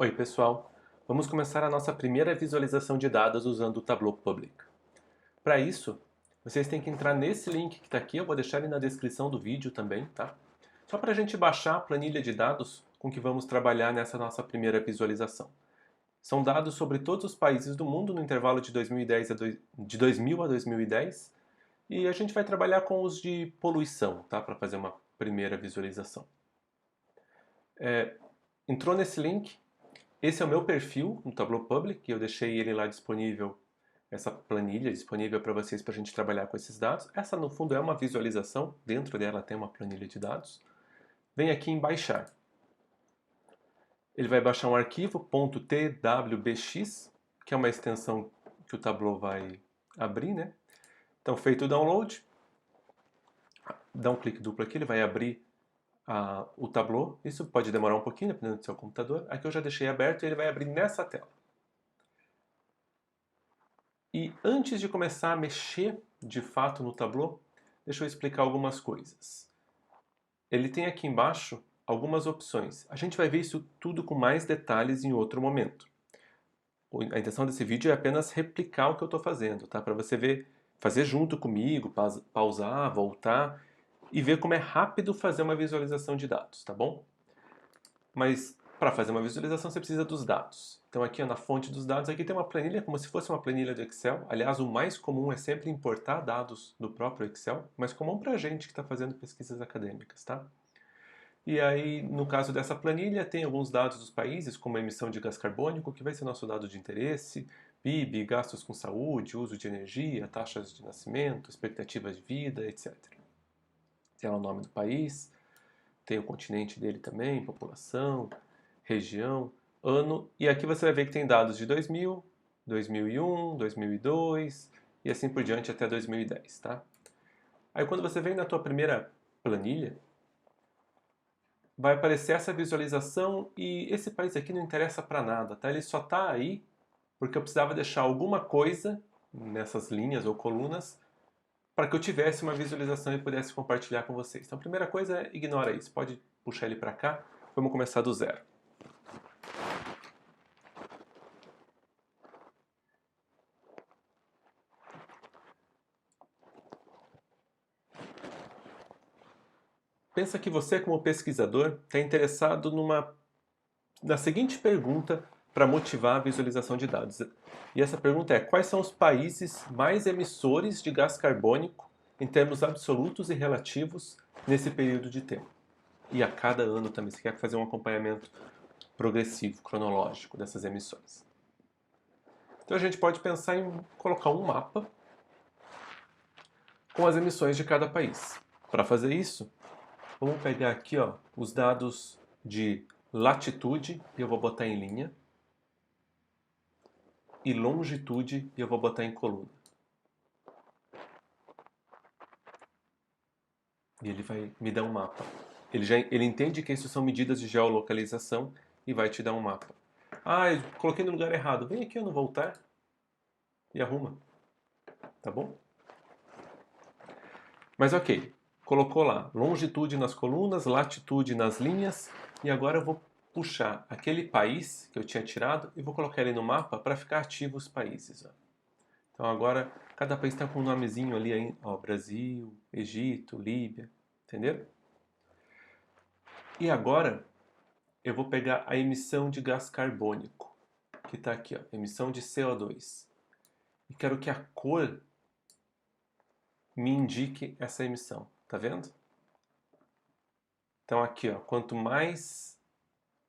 Oi, pessoal! Vamos começar a nossa primeira visualização de dados usando o Tableau Public. Para isso, vocês têm que entrar nesse link que está aqui, eu vou deixar ele na descrição do vídeo também, tá? Só para a gente baixar a planilha de dados com que vamos trabalhar nessa nossa primeira visualização. São dados sobre todos os países do mundo no intervalo de 2000 a 2010 e a gente vai trabalhar com os de poluição, tá? Para fazer uma primeira visualização. Entrou nesse link. Esse é o meu perfil no Tableau Public, e eu deixei ele lá disponível, essa planilha disponível para vocês para a gente trabalhar com esses dados. Essa, no fundo, é uma visualização, dentro dela tem uma planilha de dados. Vem aqui em baixar. Ele vai baixar um arquivo .twbx, que é uma extensão que o Tableau vai abrir, né? Então, feito o download, dá um clique duplo aqui, ele vai abrir o Tableau. Isso pode demorar um pouquinho, dependendo do seu computador. Aqui eu já deixei aberto e ele vai abrir nessa tela. E antes de começar a mexer de fato no Tableau, deixa eu explicar algumas coisas. Ele tem aqui embaixo algumas opções. A gente vai ver isso tudo com mais detalhes em outro momento. A intenção desse vídeo é apenas replicar o que eu estou fazendo, tá? Para você ver, fazer junto comigo, pausar, voltar e ver como é rápido fazer uma visualização de dados, tá bom? Mas para fazer uma visualização você precisa dos dados. Então aqui na fonte dos dados, aqui tem uma planilha como se fosse uma planilha de Excel. Aliás, o mais comum é sempre importar dados do próprio Excel, mas comum para a gente que está fazendo pesquisas acadêmicas, tá? E aí, no caso dessa planilha, tem alguns dados dos países, como a emissão de gás carbônico, que vai ser nosso dado de interesse, PIB, gastos com saúde, uso de energia, taxas de nascimento, expectativas de vida, etc. Tem lá o nome do país, tem o continente dele também, população, região, ano, e aqui você vai ver que tem dados de 2000, 2001, 2002 e assim por diante até 2010, tá? Aí quando você vem na tua primeira planilha, vai aparecer essa visualização e esse país aqui não interessa para nada, tá? Ele só está aí porque eu precisava deixar alguma coisa nessas linhas ou colunas para que eu tivesse uma visualização e pudesse compartilhar com vocês. Então a primeira coisa é ignora isso, pode puxar ele para cá, vamos começar do zero. Pensa que você, como pesquisador, está interessado na seguinte pergunta para motivar a visualização de dados. E essa pergunta é: quais são os países mais emissores de gás carbônico em termos absolutos e relativos nesse período de tempo? E a cada ano também, você quer fazer um acompanhamento progressivo, cronológico dessas emissões. Então a gente pode pensar em colocar um mapa com as emissões de cada país. Para fazer isso, vamos pegar aqui os dados de latitude, e eu vou botar em linha, e longitude, e eu vou botar em coluna. E ele vai me dar um mapa. Ele entende que isso são medidas de geolocalização e vai te dar um mapa. Ah, eu coloquei no lugar errado. Vem aqui no voltar e arruma. Tá bom? Mas ok, colocou lá longitude nas colunas, latitude nas linhas, e agora eu vou puxar aquele país que eu tinha tirado e vou colocar ele no mapa para ficar ativo os países. Ó. Então agora cada país está com um nomezinho ali, ó, Brasil, Egito, Líbia, entenderam? E agora eu vou pegar a emissão de gás carbônico, que está aqui, ó, emissão de CO2. E quero que a cor me indique essa emissão, tá vendo? Então aqui, ó, quanto mais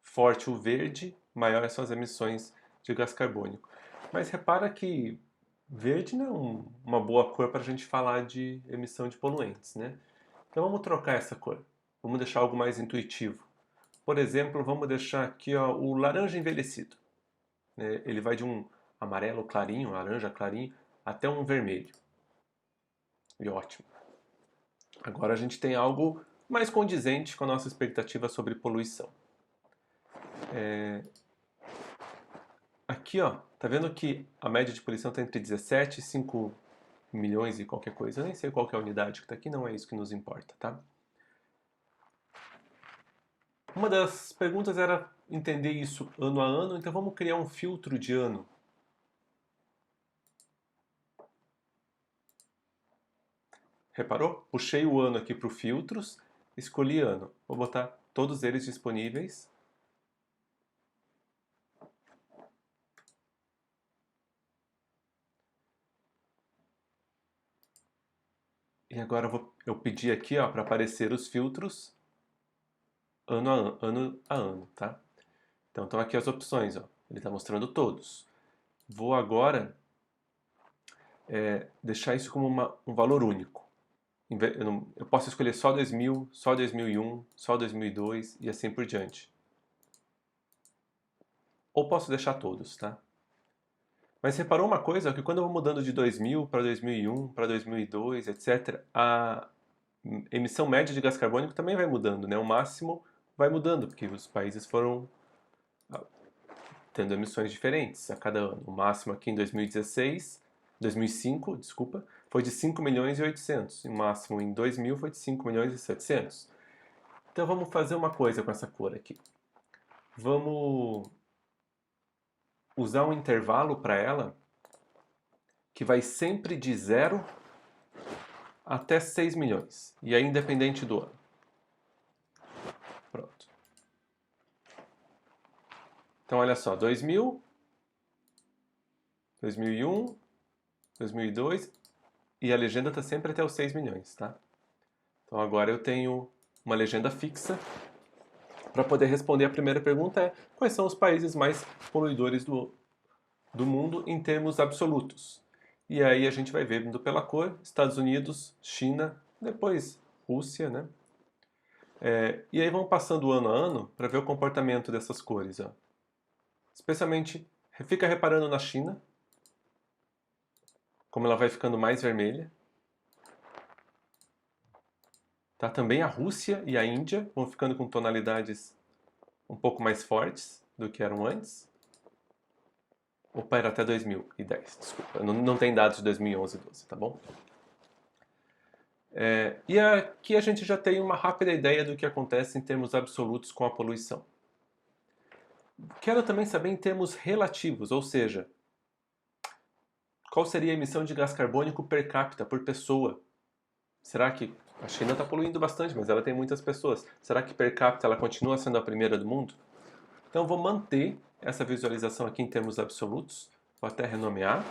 forte o verde, maiores são as emissões de gás carbônico. Mas repara que verde não é uma boa cor para a gente falar de emissão de poluentes, né? Então vamos trocar essa cor. Vamos deixar algo mais intuitivo. Por exemplo, vamos deixar aqui ó, o laranja envelhecido. Né? Ele vai de um amarelo clarinho, laranja clarinho, até um vermelho. E ótimo. Agora a gente tem algo mais condizente com a nossa expectativa sobre poluição. Aqui, ó, tá vendo que a média de poluição está entre 17 e 5 milhões e qualquer coisa. Eu nem sei qual que é a unidade que está aqui, não é isso que nos importa, tá? Uma das perguntas era entender isso ano a ano, então vamos criar um filtro de ano. Reparou? Puxei o ano aqui para o filtros, escolhi ano. Vou botar todos eles disponíveis. E agora eu pedi aqui para aparecer os filtros ano a ano, tá? Então estão aqui as opções, ó. Ele está mostrando todos. Vou agora deixar isso como um valor único. Eu posso escolher só 2000, só 2001, só 2002 e assim por diante. Ou posso deixar todos, tá? Mas reparou uma coisa, que quando eu vou mudando de 2000 para 2001, para 2002, etc., a emissão média de gás carbônico também vai mudando, né? O máximo vai mudando, porque os países foram tendo emissões diferentes a cada ano. O máximo aqui em 2005, desculpa, foi de 5 milhões e 800. E o máximo em 2000 foi de 5 milhões e 700. Então vamos fazer uma coisa com essa cor aqui. Vamos usar um intervalo para ela que vai sempre de 0 até 6 milhões. E é independente do ano. Pronto. Então olha só, 2000, 2001, 2002 e a legenda está sempre até os 6 milhões, tá? Então agora eu tenho uma legenda fixa para poder responder a primeira pergunta é quais são os países mais poluidores do mundo em termos absolutos. E aí a gente vai ver, indo pela cor, Estados Unidos, China, depois Rússia, né? E aí vamos passando ano a ano para ver o comportamento dessas cores. Ó. Especialmente, fica reparando na China, como ela vai ficando mais vermelha. Tá? Também a Rússia e a Índia vão ficando com tonalidades um pouco mais fortes do que eram antes. Opa, era até 2010, desculpa. Não tem dados de 2011 e 12, tá bom? E aqui a gente já tem uma rápida ideia do que acontece em termos absolutos com a poluição. Quero também saber em termos relativos, ou seja, qual seria a emissão de gás carbônico per capita, por pessoa? Será que a China está poluindo bastante, mas ela tem muitas pessoas. Será que per capita ela continua sendo a primeira do mundo? Então vou manter essa visualização aqui em termos absolutos. Vou até renomear.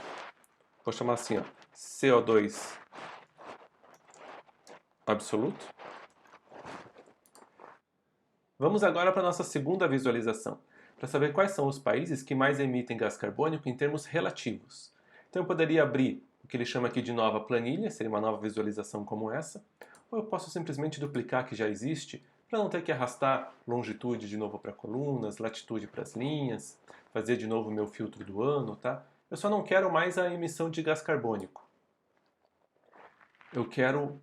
Vou chamar assim, ó, CO2 absoluto. Vamos agora para a nossa segunda visualização, para saber quais são os países que mais emitem gás carbônico em termos relativos. Então eu poderia abrir o que ele chama aqui de nova planilha, seria uma nova visualização como essa, ou eu posso simplesmente duplicar que já existe, para não ter que arrastar longitude de novo para colunas, latitude para as linhas, fazer de novo o meu filtro do ano, tá? Eu só não quero mais a emissão de gás carbônico. Eu quero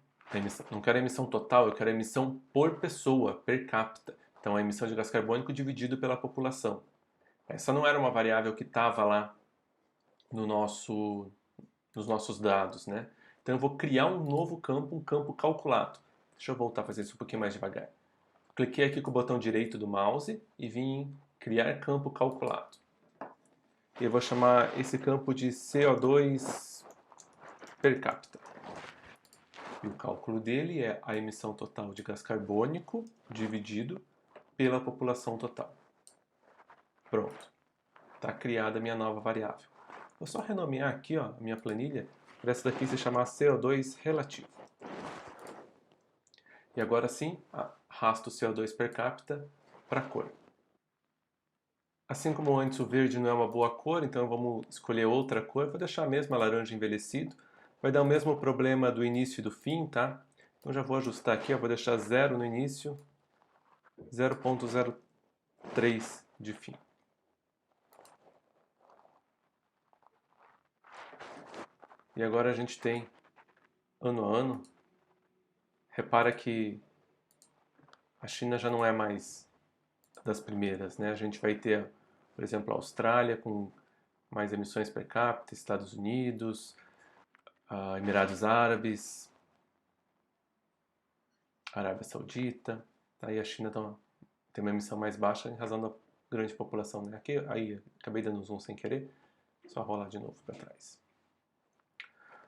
não quero a emissão total, eu quero a emissão por pessoa, per capita. Então, a emissão de gás carbônico dividido pela população. Essa não era uma variável que estava lá no nos nossos dados, né? Então, eu vou criar um novo campo, um campo calculado. Deixa eu voltar a fazer isso um pouquinho mais devagar. Cliquei aqui com o botão direito do mouse e vim em criar campo calculado. E eu vou chamar esse campo de CO2 per capita. E o cálculo dele é a emissão total de gás carbônico dividido pela população total. Pronto. Está criada a minha nova variável. Vou só renomear aqui ó, a minha planilha para essa daqui se chamar CO2 relativo. E agora sim, arrasto o CO2 per capita para a cor. Assim como antes o verde não é uma boa cor, então vamos escolher outra cor. Vou deixar a mesma laranja envelhecido. Vai dar o mesmo problema do início e do fim, tá? Então já vou ajustar aqui, eu vou deixar 0 no início, 0.03 de fim. E agora a gente tem ano a ano. Repara que a China já não é mais das primeiras, né? A gente vai ter, por exemplo, a Austrália com mais emissões per capita, Estados Unidos, Emirados Árabes, Arábia Saudita, tá? E a China está tem uma emissão mais baixa em razão da grande população, né? Aqui, aí, acabei dando zoom sem querer, só rolar de novo para trás.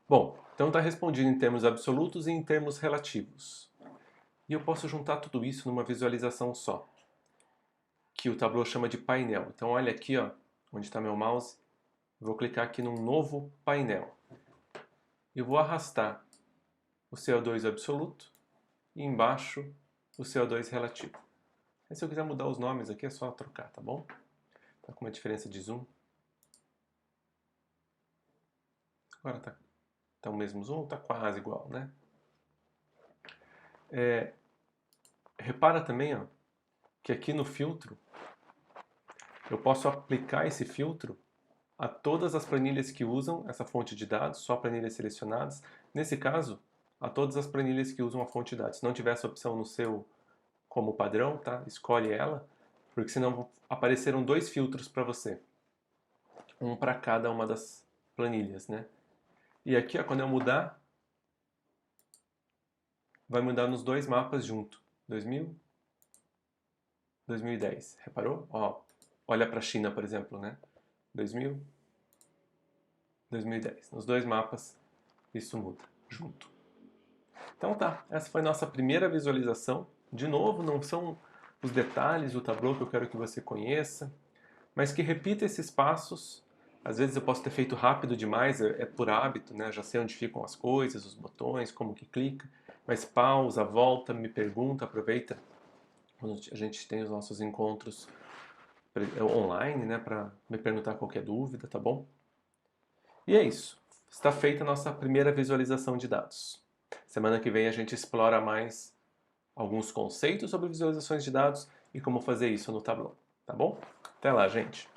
Bom, então está respondido em termos absolutos e em termos relativos. E eu posso juntar tudo isso numa visualização só, que o Tableau chama de painel. Então olha aqui, ó, onde está meu mouse, vou clicar aqui num novo painel. E vou arrastar o CO2 absoluto e embaixo o CO2 relativo. Aí, se eu quiser mudar os nomes aqui é só trocar, tá bom? Tá com uma diferença de zoom. Agora tá o mesmo zoom, tá quase igual, né? Repara também, ó, que aqui no filtro eu posso aplicar esse filtro a todas as planilhas que usam essa fonte de dados, só planilhas selecionadas. Nesse caso, a todas as planilhas que usam a fonte de dados. Se não tiver essa opção no seu como padrão, tá? Escolhe ela, porque senão apareceram dois filtros para você. Um para cada uma das planilhas, né? E aqui, ó, quando eu mudar, vai mudar nos dois mapas junto. 2000, 2010. Reparou? Ó, olha para a China, por exemplo, né? 2000, 2010. Nos dois mapas, isso muda junto. Então tá, essa foi nossa primeira visualização. De novo, não são os detalhes do Tableau que eu quero que você conheça, mas que repita esses passos. Às vezes eu posso ter feito rápido demais, é por hábito, né? Já sei onde ficam as coisas, os botões, como que clica, mas pausa, volta, me pergunta, aproveita quando a gente tem os nossos encontros online, né, para me perguntar qualquer dúvida, tá bom? E é isso. Está feita a nossa primeira visualização de dados. Semana que vem a gente explora mais alguns conceitos sobre visualizações de dados e como fazer isso no Tableau, tá bom? Até lá, gente!